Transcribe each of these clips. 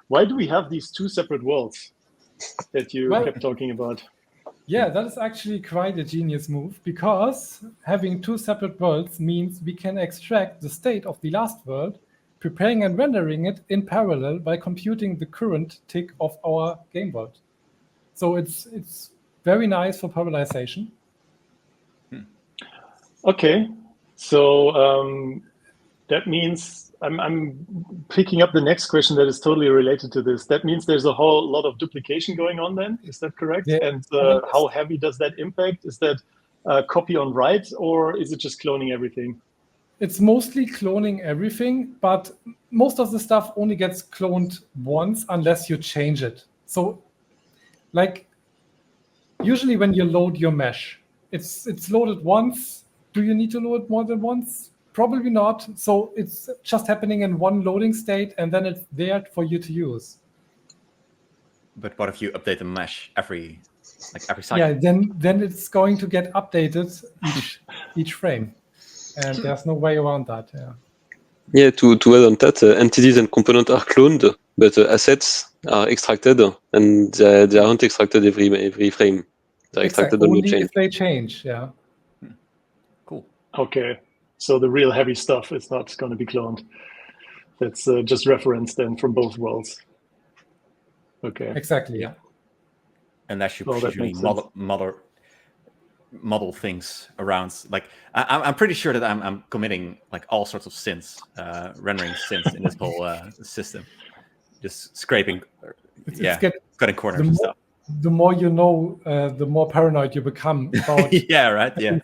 why do we have these two separate worlds that you kept talking about? Yeah, that is actually quite a genius move, because having two separate worlds means we can extract the state of the last world, preparing and rendering it in parallel by computing the current tick of our game world. So it's very nice for parallelization. Okay, so that means I'm picking up the next question that is totally related to this. That means there's a whole lot of duplication going on then, is that correct? Yeah. And how heavy does that impact? Is that copy on write, or is it just cloning everything? It's mostly cloning everything, but most of the stuff only gets cloned once unless you change it. So like usually when you load your mesh, it's loaded once. Do you need to load more than once? Probably not. So it's just happening in one loading state, and then it's there for you to use. But what if you update the mesh every cycle? Yeah, then it's going to get updated each frame, and there's no way around that. Yeah. Yeah, to add on that, entities and components are cloned, but assets are extracted, and they aren't extracted every frame. They're extracted only on the chain. if they change. Yeah. Cool. Okay, so the real heavy stuff is not going to be cloned. That's just referenced then from both worlds. Okay. Exactly. Yeah. And that should usually model things around. Like I'm pretty sure that I'm committing like all sorts of sins, rendering sins in this whole system. Just scraping, cutting corners and stuff. The more you know, the more paranoid you become about. Yeah. Right. Yeah.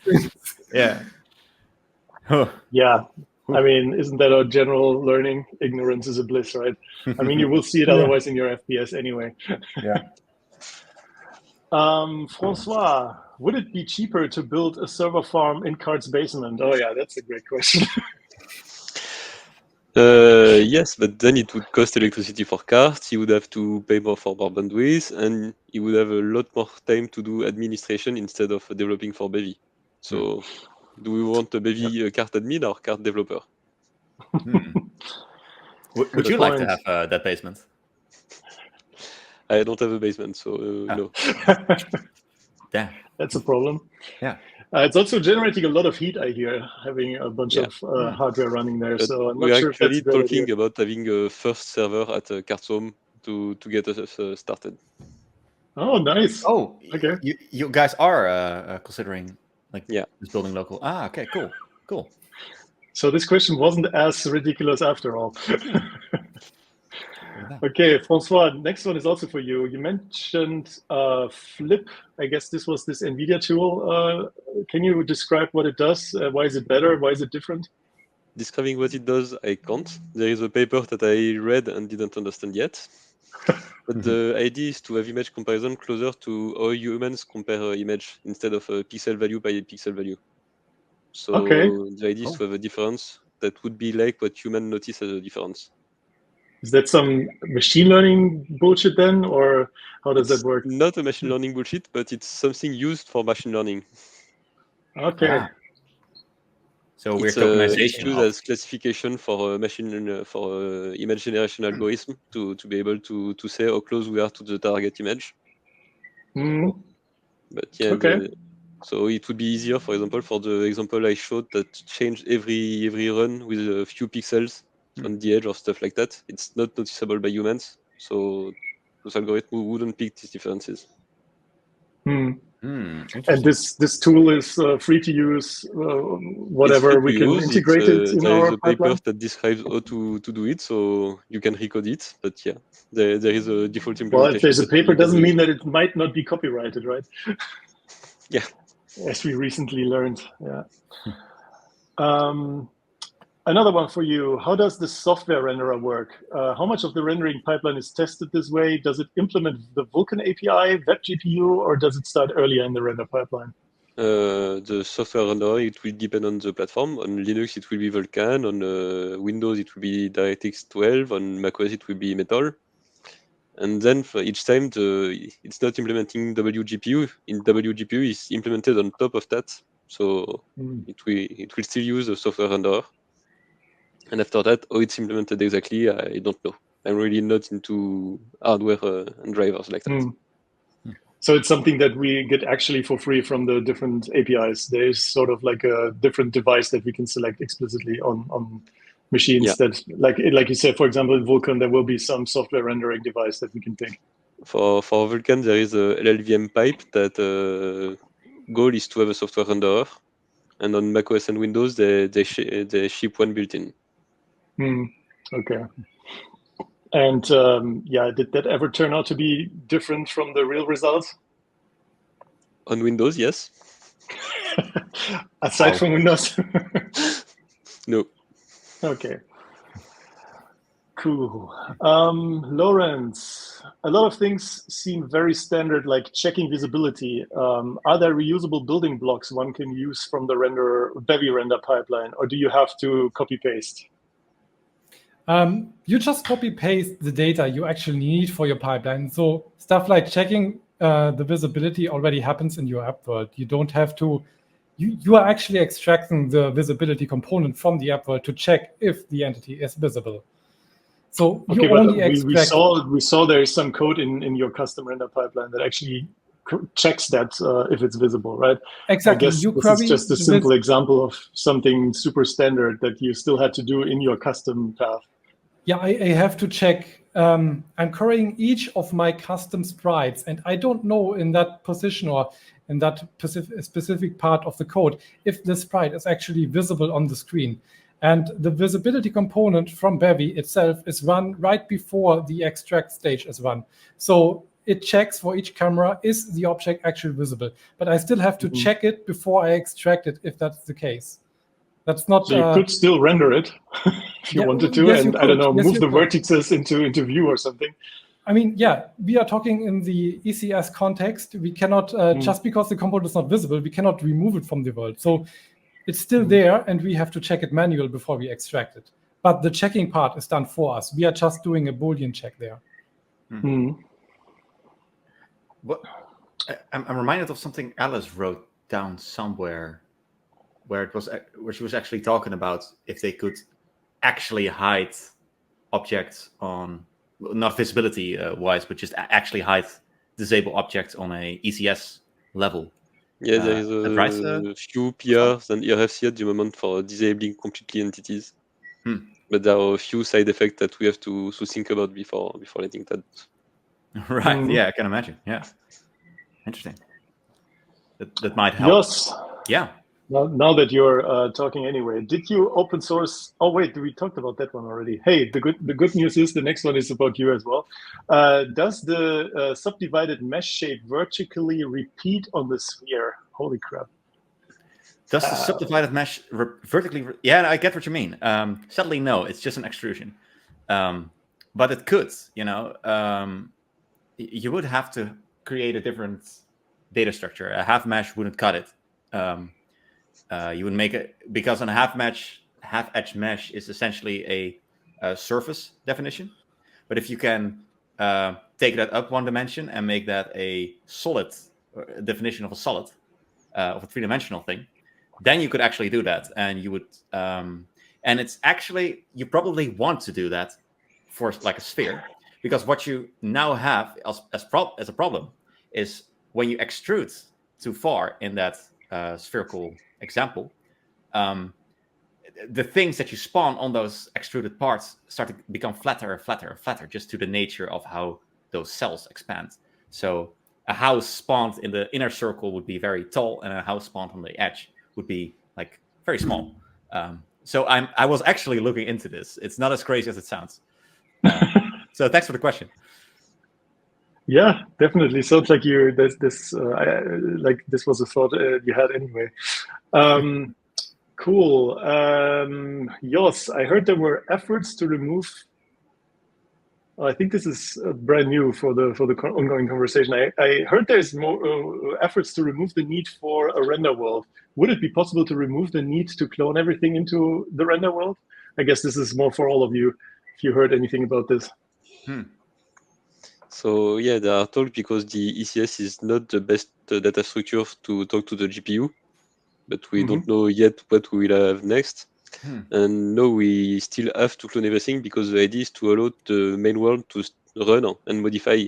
Yeah. Yeah. I mean, isn't that a general learning? Ignorance is a bliss, right? I mean, you will see it otherwise in your FPS anyway. Yeah. François, would it be cheaper to build a server farm in Cart's basement? Oh yeah, that's a great question. Yes, but then it would cost electricity for Cart. He would have to pay more for more bandwidth, and he would have a lot more time to do administration instead of developing for Bevy. So, do we want a Bevy Cart admin or Cart developer? Would you like to have that basement? I don't have a basement, so no. Yeah, that's a problem. Yeah. It's also generating a lot of heat, I hear, having a bunch of hardware running there. But so I'm not sure if that's talking idea. about having a first server at Cart's home to get us started. Oh, nice. Oh, okay. You guys are considering just building local. Ah, okay, cool. So this question wasn't as ridiculous after all. Okay, François, next one is also for you. You mentioned Flip. I guess this was this NVIDIA tool. Can you describe what it does? Why is it better? Why is it different? Describing what it does, I can't. There is a paper that I read and didn't understand yet. But the idea is to have image comparison closer to how humans compare image instead of pixel value by pixel value. So the idea is to have a difference that would be like what humans notice as a difference. Is that some machine learning bullshit then, or how does that work? Not a machine learning bullshit, but it's something used for machine learning. Okay. So we're tokenization used as classification for image generation algorithm to be able to say how close we are to the target image. But yeah, so it would be easier, for example, for the example I showed that changed every run with a few pixels on the edge or stuff like that. It's not noticeable by humans, so those algorithms wouldn't pick these differences. And this tool is free to use. Whatever we can integrate it in our There is a paper pipeline. that describes how to do it, so you can recode it. But yeah, there is a default implementation. Well, if there's a paper, doesn't mean that it might not be copyrighted, right? Yeah. As we recently learned. Yeah. Another one for you. How does the software renderer work? How much of the rendering pipeline is tested this way? Does it implement the Vulkan API, Web GPU, or does it start earlier in the render pipeline? The software renderer, it will depend on the platform. On Linux, it will be Vulkan. On Windows, it will be DirectX 12. On macOS, it will be Metal. And then for each time, it's not implementing WGPU. In WGPU, is implemented on top of that. So it will still use the software renderer. And after that, how it's implemented exactly, I don't know. I'm really not into hardware and drivers like that. So it's something that we get actually for free from the different APIs. There's sort of like a different device that we can select explicitly on machines that, like you said, for example, in Vulkan, there will be some software rendering device that we can pick. For Vulkan, there is a LLVM pipe that goal is to have a software renderer, and on macOS and Windows, they ship one built-in. Okay. And did that ever turn out to be different from the real results? On Windows, yes. Aside from Windows? No. Okay. Cool. Lorenz, a lot of things seem very standard, like checking visibility. Are there reusable building blocks one can use from the Bevy render pipeline, or do you have to copy paste? You just copy paste the data you actually need for your pipeline. So stuff like checking the visibility already happens in your app world. You don't have to. You are actually extracting the visibility component from the app world to check if the entity is visible. So okay, you only extract. We saw there is some code in your custom render pipeline that actually checks that if it's visible, right? Exactly. I guess this is just a simple example of something super standard that you still had to do in your custom path. Yeah, I have to check. I'm querying each of my custom sprites, and I don't know in that position or in that specific part of the code if the sprite is actually visible on the screen. And the visibility component from Bevy itself is run right before the extract stage is run. So it checks for each camera, is the object actually visible? But I still have to check it before I extract it, if that's the case. That's not. So you could still render it if you wanted to, yes, and I don't know, move the vertices into view or something. I mean, yeah, we are talking in the ECS context. We cannot, just because the component is not visible, we cannot remove it from the world. So it's still there, and we have to check it manually before we extract it. But the checking part is done for us. We are just doing a Boolean check there. What? I'm reminded of something Alice wrote down somewhere, where she was actually talking about if they could actually hide objects on, not visibility wise, but just actually hide disable objects on a ECS level. Yeah, there is a few PRs and RFC at the moment for disabling completely entities. But there are a few side effects that we have to think about before letting that. Right. Yeah, I can imagine. Yeah. Interesting. That might help. Yes. Yeah. Now that you're talking anyway, did you open source? Oh wait, we talked about that one already. Hey, the good news is the next one is about you as well. Does the subdivided mesh shape vertically repeat on the sphere? Holy crap! Does the subdivided mesh vertically? Yeah, I get what you mean. Sadly, no. It's just an extrusion, but it could. You would have to create a different data structure. A half mesh wouldn't cut it. You would make it, because on a half edge mesh is essentially a surface definition. But if you can take that up one dimension and make that a solid definition of a solid, of a three-dimensional thing, then you could actually do that. And you would, and it's actually, you probably want to do that for like a sphere, because what you now have as a problem is when you extrude too far in that spherical example, the things that you spawn on those extruded parts start to become flatter and flatter and flatter, just to the nature of how those cells expand. So a house spawned in the inner circle would be very tall, and a house spawned on the edge would be like very small. So I was actually looking into this. It's not as crazy as it sounds. So thanks for the question. Yeah, definitely. Sounds like this was a thought you had anyway. Cool. Jos, I heard there were efforts to remove. I think this is brand new for the ongoing conversation. I heard there's more efforts to remove the need for a render world. Would it be possible to remove the need to clone everything into the render world? I guess this is more for all of you, if you heard anything about this. So yeah, there are talks, because the ECS is not the best data structure to talk to the GPU, but we don't know yet what we will have next. And now we still have to clone everything because the idea is to allow the main world to run and modify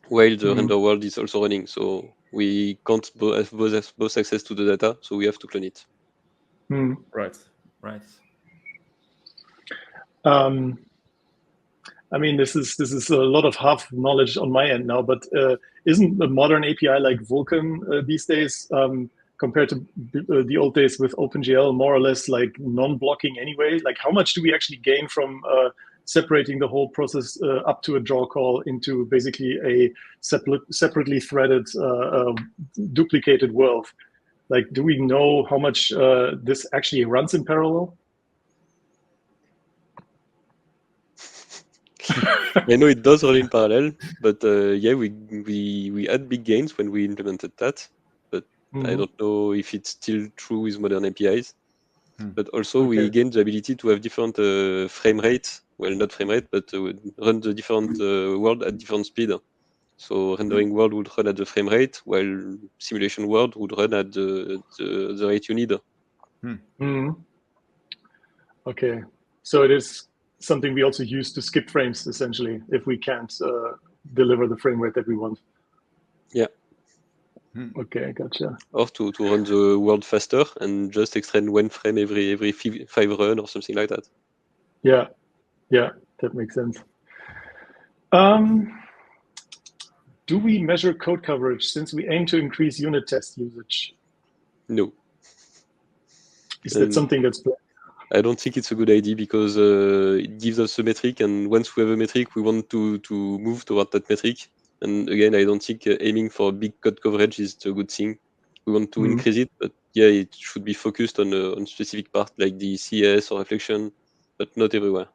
while the render world is also running. So we can't have both access to the data, so we have to clone it. Right. I mean, this is a lot of half knowledge on my end now, but isn't a modern API like Vulkan these days, compared to the old days with OpenGL, more or less like non-blocking anyway? Like, how much do we actually gain from separating the whole process up to a draw call into basically a separately threaded, duplicated world? Like, do we know how much this actually runs in parallel? I know it does run in parallel, but yeah, we had big gains when we implemented that, but I don't know if it's still true with modern APIs. But also we gained the ability to have different frame rate. Well, not frame rate, but run the different world at different speed. So rendering world would run at the frame rate, while simulation world would run at the rate you need. Okay, so it is something we also use to skip frames, essentially, if we can't deliver the frame rate that we want. Yeah. Okay, gotcha. Or to run the world faster and just extend one frame every 5 run or something like that. Yeah, that makes sense. Do we measure code coverage since we aim to increase unit test usage? No. Is that something that's planned? I don't think it's a good idea because it gives us a metric, and once we have a metric, we want to move toward that metric. And again, I don't think aiming for big code coverage is a good thing. We want to increase it, but yeah, it should be focused on specific part like the CS or reflection, but not everywhere.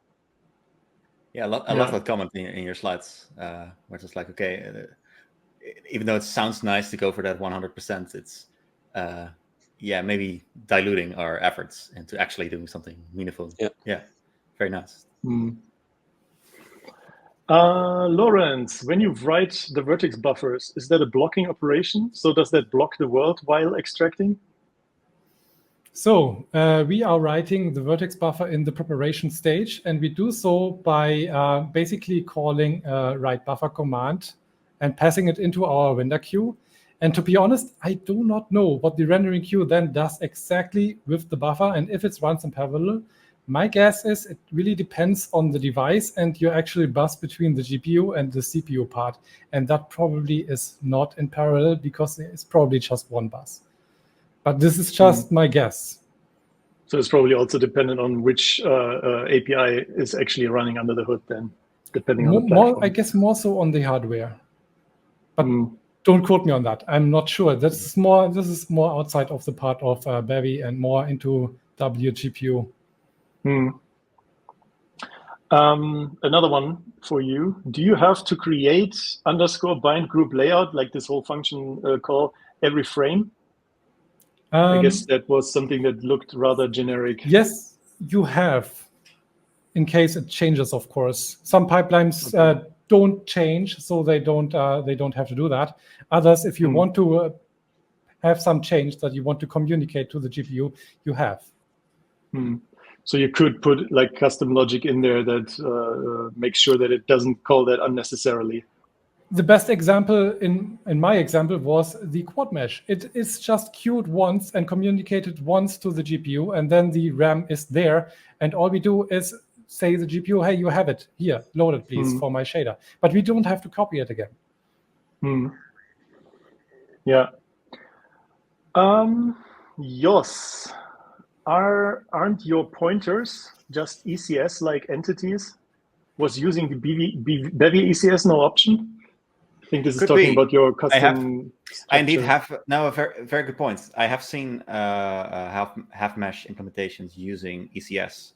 Yeah, I love that comment in your slides, where it's like, okay, even though it sounds nice to go for that 100%, it's maybe diluting our efforts into actually doing something meaningful. Yeah, very nice. Lorenz, when you write the vertex buffers, is that a blocking operation? So does that block the world while extracting? So we are writing the vertex buffer in the preparation stage, and we do so by basically calling a write buffer command and passing it into our render queue. And to be honest, I do not know what the rendering queue then does exactly with the buffer and if it runs in parallel. My guess is it really depends on the device and your actual bus between the GPU and the CPU part. And that probably is not in parallel because it's probably just one bus. But this is just my guess. So it's probably also dependent on which API is actually running under the hood then, depending on the platform. I guess more so on the hardware. But don't quote me on that. I'm not sure. This is more outside of the part of Bevy and more into WGPU. Another one for you. Do you have to create _bind group layout, like this whole function call, every frame? I guess that was something that looked rather generic. Yes, you have, in case it changes, of course. Some pipelines don't change, so they don't have to do that. Others, if you want to have some change that you want to communicate to the GPU, you have. So you could put like custom logic in there that makes sure that it doesn't call that unnecessarily. The best example in my example was the quad mesh. It is just queued once and communicated once to the GPU, and then the RAM is there. And all we do is say the GPU, hey, you have it here, load it please for my shader. But we don't have to copy it again. Yeah. Jos, aren't your pointers just ECS-like entities? Was using the Bevy ECS no option? I think this is talking about your custom. I indeed have a very, very good point. I have seen half mesh implementations using ECS.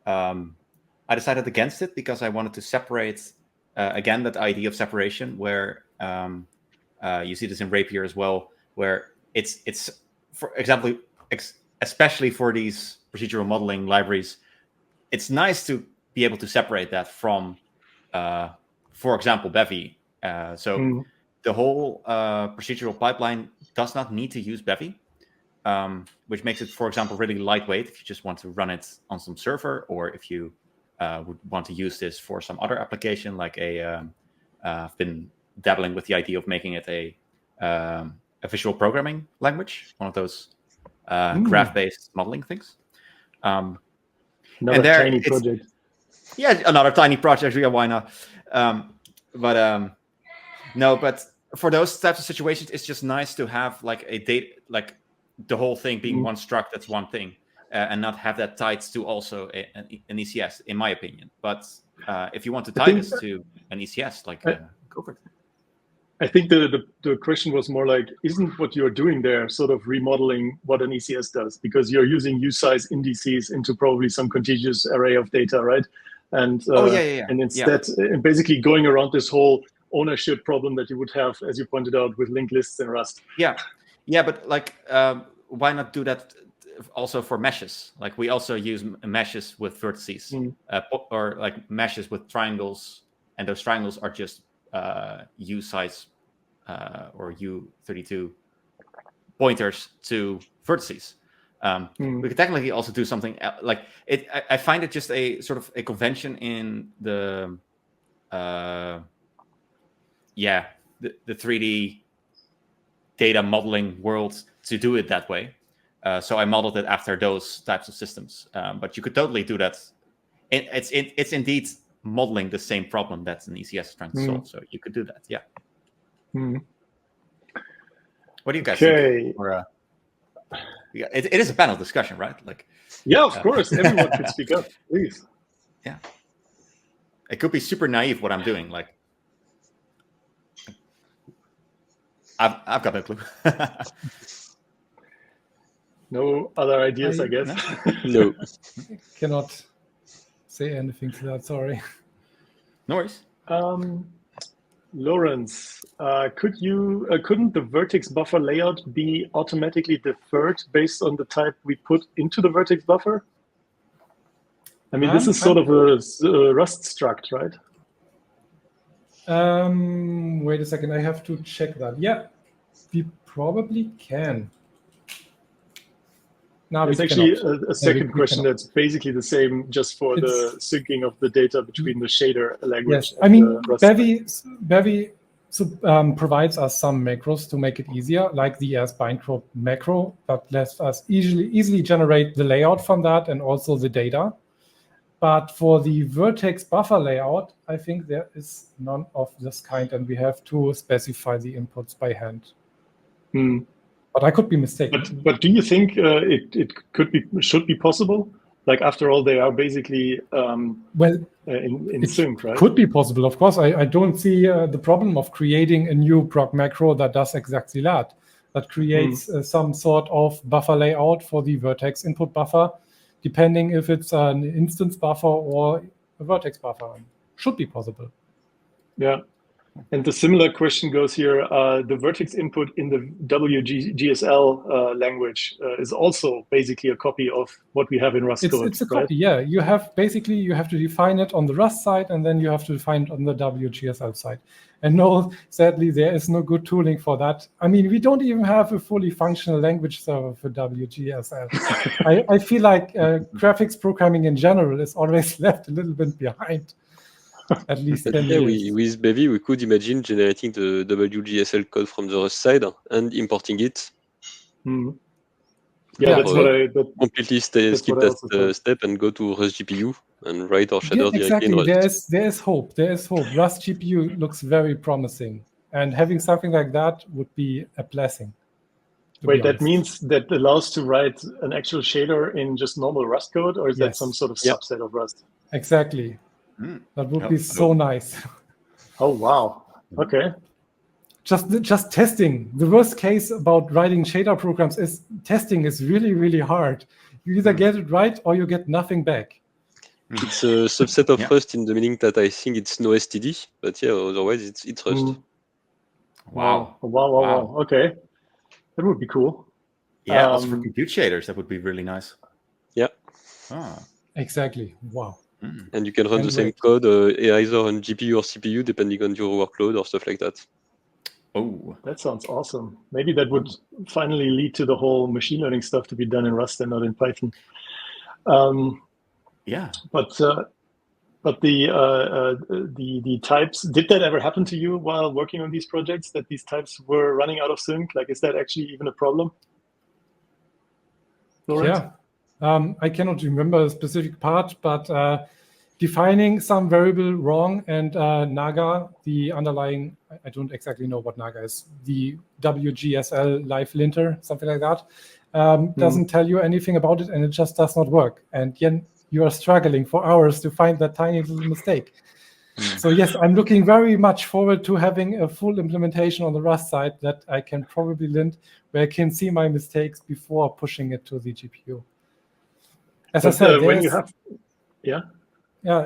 I decided against it because I wanted to separate again that idea of separation, where you see this in Rapier as well, where it's for example, especially for these procedural modeling libraries, it's nice to be able to separate that from, for example, Bevy. So the whole procedural pipeline does not need to use Bevy. which makes it, for example, really lightweight if you just want to run it on some server, or if you would want to use this for some other application, like I've been dabbling with the idea of making it a visual programming language, one of those graph-based modeling things. Another tiny project. Yeah, another tiny project. Yeah, why not? But for those types of situations, it's just nice to have like a data, like the whole thing being one struct, that's one thing, and not have that tied to also an ECS, in my opinion. But if you want to tie this to an ECS, like go for it. I think the question was more like, isn't what you're doing there sort of remodeling what an ECS does? Because you're using U-size indices into probably some contiguous array of data, right? And and instead, basically going around this whole ownership problem that you would have, as you pointed out, with linked lists in Rust. Yeah, but like, why not do that also for meshes? Like, we also use meshes with vertices, or like meshes with triangles, and those triangles are just U-size or U32 pointers to vertices. We could technically also do something like it. I find it just a sort of a convention in the 3D data modeling world to do it that way. So I modeled it after those types of systems. But you could totally do that. It's indeed modeling the same problem that an ECS is trying to solve. So you could do that. Yeah. What do you guys think? Or, it is a panel discussion, right? Like, yeah, of course, everyone could speak up, please. Yeah, it could be super naive what I'm doing. Like, I've got no clue. No other ideas, I guess. No. Cannot say anything to that. Sorry. No worries. Lorenz, couldn't the vertex buffer layout be automatically deferred based on the type we put into the vertex buffer? I mean, this is sort of a Rust struct, right? Wait a second, I have to check that. Yeah, we probably can. No, it's actually a second question that's basically the same, just for the syncing of the data between the shader language. Yes, I mean, Bevy provides us some macros to make it easier, like the asBindCrop macro that lets us easily generate the layout from that and also the data. But for the vertex buffer layout, I think there is none of this kind, and we have to specify the inputs by hand. But I could be mistaken. But do you think it should be possible? Like, after all, they are basically in sync, right? Could be possible, of course. I don't see the problem of creating a new proc macro that does exactly that. That creates some sort of buffer layout for the vertex input buffer, depending if it's an instance buffer or a vertex buffer. Should be possible. Yeah. And the similar question goes here. The vertex input in the WGSL language is also basically a copy of what we have in Rust code. It's a copy, yeah. You have to define it on the Rust side, and then you have to define it on the WGSL side. And no, sadly, there is no good tooling for that. I mean, we don't even have a fully functional language server for WGSL. I feel like graphics programming in general is always left a little bit behind. At least 10 years. With Bevy, we could imagine generating the WGSL code from the Rust side and importing it. Yeah, that's what I completely skip that step and go to Rust GPU and write our shader directly in Rust. There is hope. Rust GPU looks very promising, and having something like that would be a blessing. Wait, that means that allows to write an actual shader in just normal Rust code, or is that some sort of subset of Rust? Exactly. That would be so nice. Oh, wow. Okay. Just testing. The worst case about writing shader programs is testing is really, really hard. You either get it right or you get nothing back. It's a subset of Rust in the meaning that I think it's no STD, but yeah, otherwise it's Rust. Wow. Okay. That would be cool. Yeah, also for compute shaders, that would be really nice. Yeah. Exactly. Wow. And you can run the same code either on GPU or CPU, depending on your workload or stuff like that. Oh, that sounds awesome. Maybe that would finally lead to the whole machine learning stuff to be done in Rust and not in Python. yeah. But the types, did that ever happen to you while working on these projects, that these types were running out of sync? Like, is that actually even a problem, Lorenz? Yeah, I cannot remember a specific part, but defining some variable wrong and Naga, the underlying, I don't exactly know what Naga is, the WGSL live linter, something like that, doesn't tell you anything about it, and it just does not work. And then you are struggling for hours to find that tiny little mistake. So yes, I'm looking very much forward to having a full implementation on the Rust side that I can probably lint, where I can see my mistakes before pushing it to the GPU. As I said, when you have, yeah,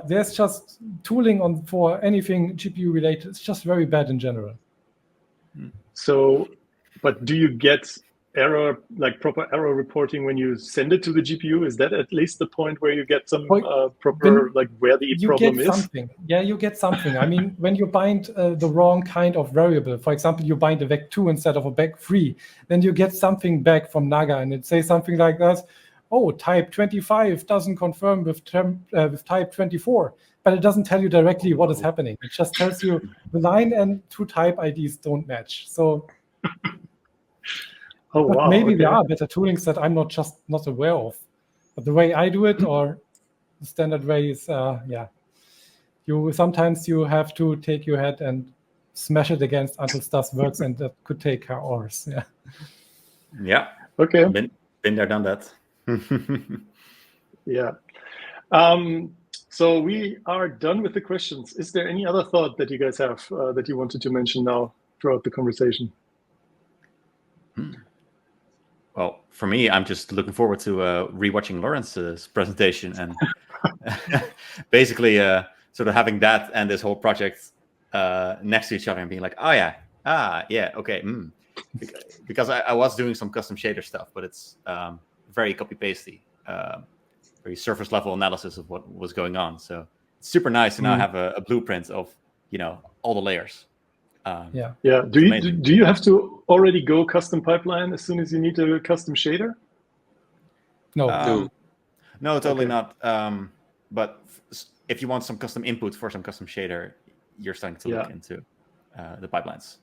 there's just tooling for anything GPU related. It's just very bad in general. So, but do you get error, like proper error reporting when you send it to the GPU? Is that at least the point where you get some proper, like where the problem is? Something. Yeah, you get something. I mean, when you bind the wrong kind of variable, for example, you bind a vec2 instead of a vec3, then you get something back from Naga, and it says something like this: oh, type 25 doesn't confirm with type 24, but it doesn't tell you directly what is happening. It just tells you the line and two type IDs don't match. So, maybe there are better toolings that I'm not aware of. But the way I do it, or the standard way, is sometimes you have to take your head and smash it against until stuff works, and that could take hours. Yeah. Yeah. Okay. Been there, done that. Yeah. So we are done with the questions. Is there any other thought that you guys have that you wanted to mention now throughout the conversation? Well, for me, I'm just looking forward to rewatching Lorenz's presentation and basically sort of having that and this whole project next to each other and being like, oh yeah, okay. Because I was doing some custom shader stuff, but it's very copy-pasty, very surface level analysis of what was going on. So it's super nice to now have a blueprint of, all the layers. Yeah. Do you have to already go custom pipeline as soon as you need a custom shader? No. No, totally not. But if you want some custom input for some custom shader, you're starting to look into the pipelines.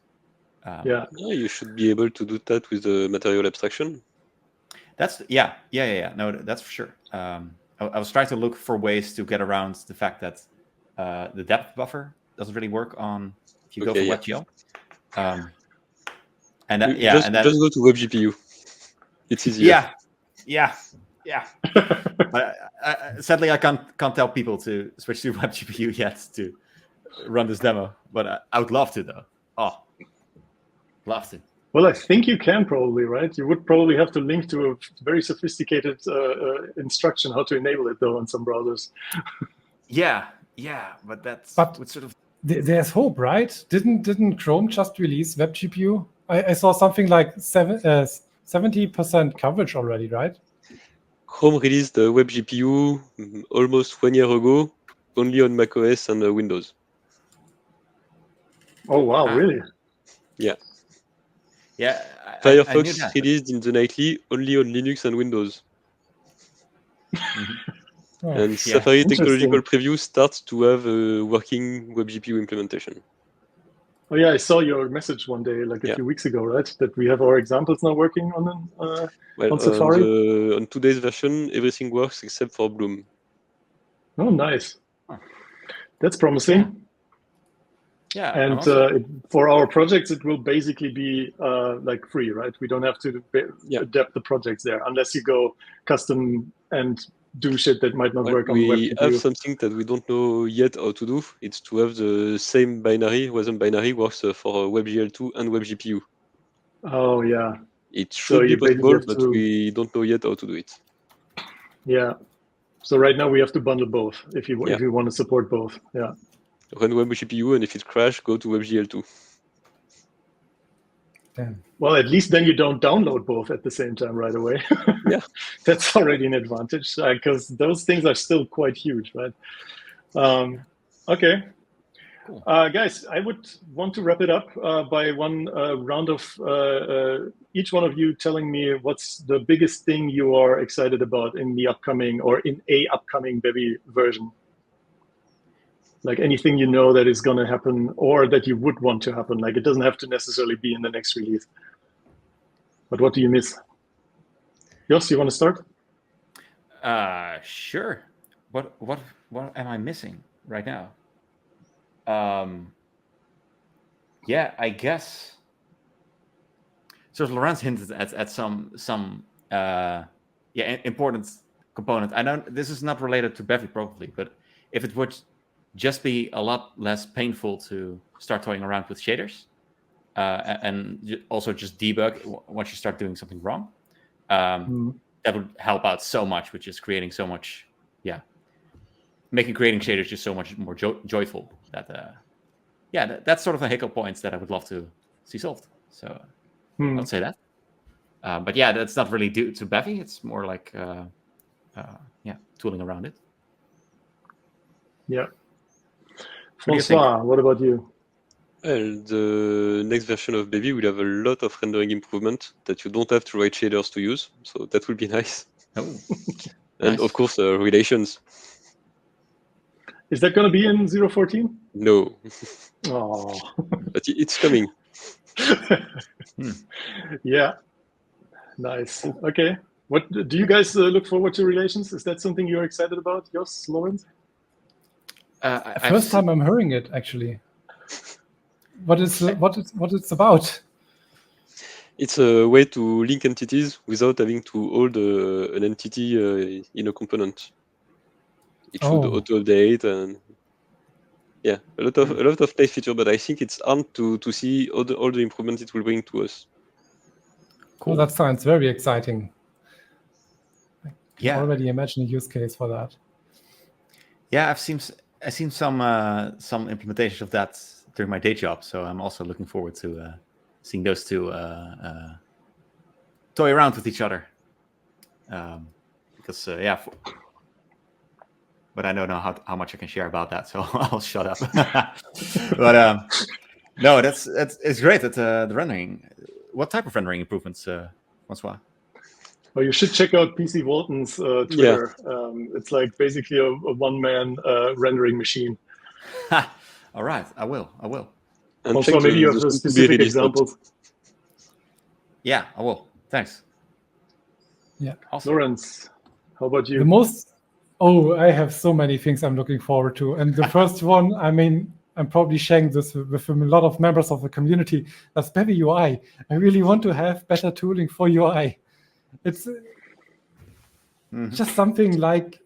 You should be able to do that with the material abstraction. That's No, that's for sure. I was trying to look for ways to get around the fact that the depth buffer doesn't really work on if you go for WebGL. Just go to WebGPU. It's easier. Yeah. Sadly, I can't tell people to switch to WebGPU yet to run this demo, but I would love to, though. Oh, love to. Well, I think you can probably, right? You would probably have to link to a very sophisticated instruction how to enable it, though, on some browsers. Yeah, but that's sort of. There's hope, right? Didn't Chrome just release WebGPU? I saw something like 70% coverage already, right? Chrome released the WebGPU almost 1 year ago, only on macOS and Windows. Oh wow, really? Yeah. Yeah. Firefox released in the nightly only on Linux and Windows. And Safari Technological Preview starts to have a working WebGPU implementation. Oh yeah, I saw your message one day, like a few weeks ago, right? That we have our examples now working on Safari. On today's version, everything works except for Bloom. Oh, nice. That's promising. Yeah, and for our projects, it will basically be like free, right? We don't have to adapt the projects there unless you go custom and do shit that might not work on the web. We have something that we don't know yet how to do. It's to have the same binary, WASM binary works for WebGL2 and WebGPU. Oh, yeah. It should be possible, but we don't know yet how to do it. Yeah. So right now we have to bundle both if you want to support both. Yeah. Run WebGPU, and if it crashes, go to WebGL2. Damn. Well, at least then you don't download both at the same time right away. Yeah. That's already an advantage because those things are still quite huge, right? Okay. Cool. Guys, I would want to wrap it up by one round of each one of you telling me what's the biggest thing you are excited about in the upcoming or in a upcoming Bevy version. Like anything you know that is going to happen or that you would want to happen. Like it doesn't have to necessarily be in the next release. But what do you miss? Jos, you want to start? Sure. What am I missing right now? Yeah, I guess. So Lorenz hinted at some important component. I know this is not related to Bevy probably, but if it would just be a lot less painful to start toying around with shaders, and also just debug once you start doing something wrong, that would help out so much with just creating so much, making creating shaders just so much more joyful. That's sort of a hiccup points that I would love to see solved. So I'll say that. But yeah, that's not really due to Bevy. It's more like tooling around it. Yeah. François, what about you? Well, the next version of Bevy will have a lot of rendering improvement that you don't have to write shaders to use. So that will be nice. Oh, and nice. Of course, relations. Is that going to be in 0.14? No. Oh. But it's coming. Yeah. Nice. Okay. What do you guys look forward to relations? Is that something you're excited about, Jos, Lorenz? First time I'm hearing it actually. What it's about? It's a way to link entities without having to hold an entity in a component. It should auto-update and a lot of nice feature. But I think it's hard to see all the improvements it will bring to us. Cool. That sounds very exciting. I can Yeah. already imagine a use case for that. Yeah, I've seen some implementations of that during my day job, so I'm also looking forward to seeing those two toy around with each other. Because but I don't know how much I can share about that, so I'll shut up. But no, it's great that the rendering. What type of rendering improvements, François? Well, you should check out PC Walton's Twitter. Yeah. It's like basically a one-man rendering machine. All right, I will. And also, maybe you have specific examples. Yeah, I will. Thanks. Yeah. Awesome. Lorenz, how about you? I have so many things I'm looking forward to. And the first one, I mean, I'm probably sharing this with a lot of members of the community. That's Bevy UI. I really want to have better tooling for UI. It's just something like.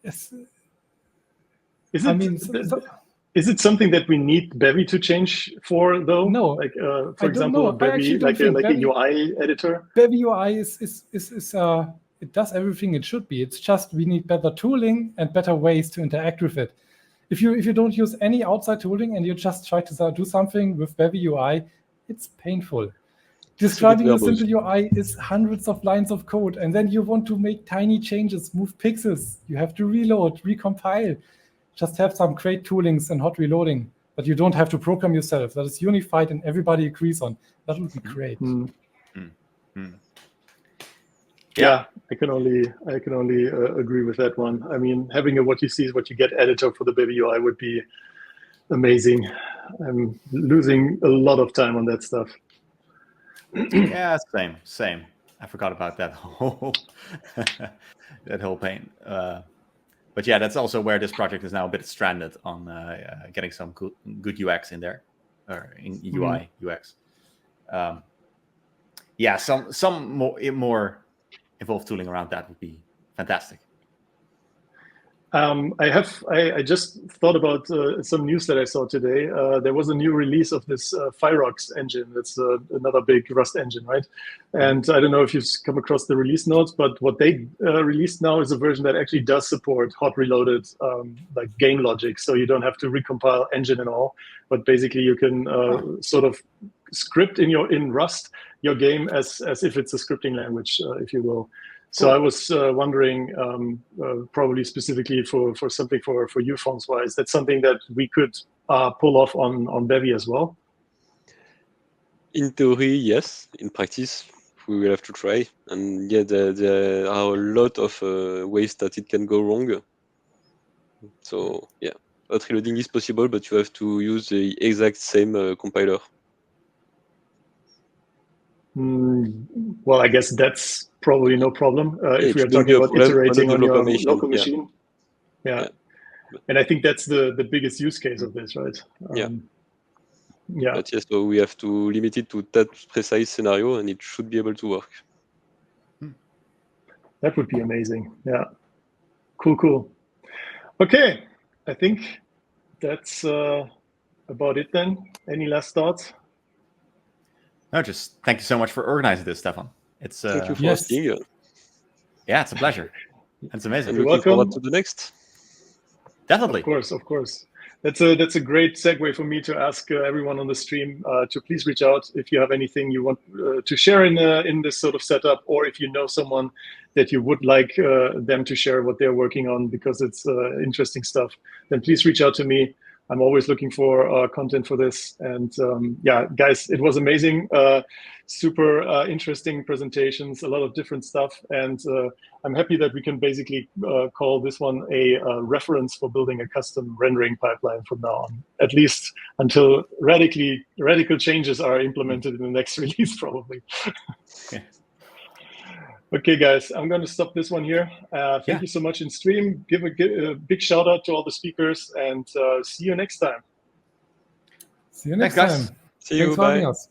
Is it something that we need Bevy to change for, though? No. Like, for example, Bevy, like a UI editor? Bevy UI is it does everything it should be. It's just we need better tooling and better ways to interact with it. If you don't use any outside tooling and you just try to do something with Bevy UI, it's painful. Describing a simple UI is hundreds of lines of code, and then you want to make tiny changes, move pixels. You have to reload, recompile. Just have some great toolings and hot reloading that you don't have to program yourself. That is unified and everybody agrees on. That would be great. Yeah, I can only agree with that one. I mean, having a what you see is what you get editor for the Bevy UI would be amazing. I'm losing a lot of time on that stuff. Yeah, same. I forgot about that whole pain. But yeah, that's also where this project is now a bit stranded on getting some good UX in there, or in UI UX. Some more involved tooling around that would be fantastic. I just thought about some news that I saw today. There was a new release of this Firefox engine. That's another big Rust engine, right? And I don't know if you've come across the release notes, but what they released now is a version that actually does support hot reloaded like game logic. So you don't have to recompile engine and all, but basically you can sort of script in Rust your game as if it's a scripting language, if you will. So I was wondering, probably specifically for something for you, François, is that something that we could pull off on Bevy as well? In theory, yes. In practice, we will have to try. And yeah, there are a lot of ways that it can go wrong. So yeah, hot reloading is possible, but you have to use the exact same compiler. Well, I guess that's probably no problem if we are it shouldn't talking be a about problem on a iterating on your developer machine, local yeah. machine. Yeah. And I think that's the biggest use case of this, right? Yeah. Yeah. But yes, so we have to limit it to that precise scenario, and it should be able to work. That would be amazing. Yeah. Cool. Okay. I think that's about it then. Any last thoughts? No, just thank you so much for organizing this, Stephan. It's Thank you for asking. Yeah, it's a pleasure. It's amazing. You're Looking welcome. forward to the next. Definitely. Of course. That's a great segue for me to ask everyone on the stream to please reach out if you have anything you want to share in this sort of setup, or if you know someone that you would like them to share what they're working on because it's interesting stuff, then please reach out to me. I'm always looking for content for this. And yeah, guys, it was amazing. Super interesting presentations, a lot of different stuff. And I'm happy that we can basically call this one a reference for building a custom rendering pipeline from now on, at least until radical changes are implemented in the next release, probably. Yeah. Okay, guys, I'm going to stop this one here. Thank you so much in stream. Give a big shout out to all the speakers, and see you next time. See you next time. See you. Thanks for having Bye. us.